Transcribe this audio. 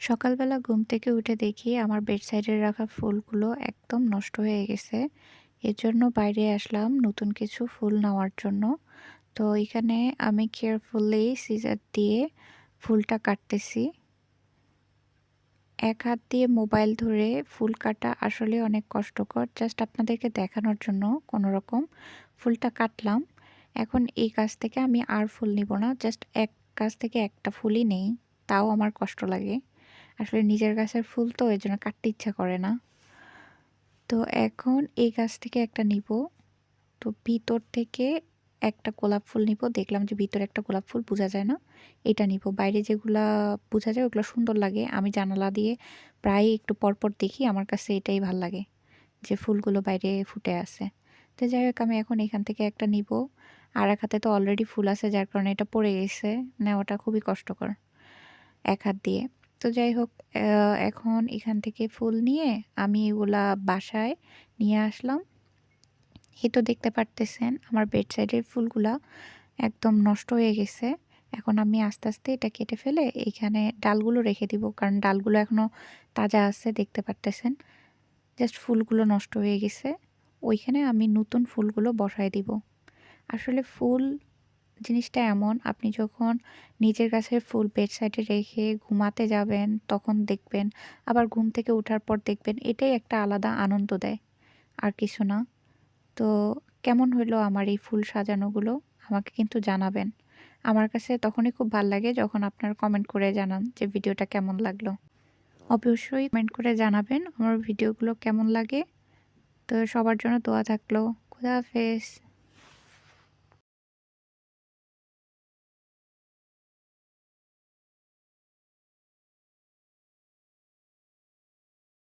সকালবেলা ঘুম থেকে উঠে দেখি আমার বেড সাইডে রাখা ফুলগুলো একদম নষ্ট হয়ে গেছে। এজন্য বাইরে আসলাম নতুন কিছু ফুল নেওয়ার জন্য। তো এখানে আমি কেয়ারফুলি সিজার দিয়ে ফুলটা কাটতেছি। এক হাত দিয়ে মোবাইল ধরে ফুল কাটা আসলে অনেক কষ্টকর। জাস্ট আপনাদেরকে দেখানোর জন্য কোনোরকম ফুলটা কাটলাম। এখন এই গাছ থেকে আমি আর ফুল নিব না। জাস্ট এক গাছ থেকে একটা ফুলই নেই। তাও আমার কষ্ট লাগে। আসলে নিজের গাছের ফুল তো এজন্য কাটতে ইচ্ছা করে না। তো এখন এই গাছ থেকে একটা নিব। তো ভিতর থেকে একটা গোলাপ ফুল নিব। দেখলাম যে ভিতরে একটা গোলাপ ফুল বোঝা যায় না। এটা নিব। বাইরে যেগুলা বোঝা যায় ওগুলো সুন্দর লাগে। আমি জানালা দিয়ে প্রায়ই একটু পরপর দেখি। আমার কাছে এটাই ভাল লাগে যে ফুলগুলো বাইরে ফুটে আছে। তো যাই হোক আমি এখন এখান থেকে একটা নিব। আর এক হাতে তো অলরেডি ফুল আছে যার কারণে এটা পড়ে গেছে। নেওয়াটা খুবই কষ্টকর এক হাত দিয়ে। তো যাই হোক এখন এখান থেকে ফুল নিয়ে আমি এগুলা বাসায় নিয়ে আসলাম। এই তো দেখতে পারতেছেন আমার বেড সাইডের ফুলগুলা একদম নষ্ট হয়ে গেছে। এখন আমি আস্তে, আস্তে এটা কেটে ফেলে এইখানে ডালগুলো রেখে দিব। কারণ ডালগুলো এখনো তাজা আছে দেখতে পারতেছেন। জাস্ট ফুলগুলো নষ্ট হয়ে গেছে। ওইখানে আমি নতুন ফুলগুলো বসায় দিব। আসলে ফুল জিনিসটা এমন আপনি যখন নিজের গাছের ফুল বেড সাইডে রেখে ঘুমাতে যাবেন তখন দেখবেন, আবার ঘুম থেকে ওঠার পর দেখবেন এটাই একটা আলাদা আনন্দ দেয়। আর কিছু না। তো কেমন হইলো আমার এই ফুল সাজানোগুলো আমাকে কিন্তু জানাবেন। আমার কাছে তখনই খুব ভাল লাগে যখন আপনারা কমেন্ট করে জানান যে ভিডিওটা কেমন লাগলো। অবশ্যই কমেন্ট করে জানাবেন আমার ভিডিওগুলো কেমন লাগে। তো সবার জন্য দোয়া থাকলো। খোদা হাফেজ।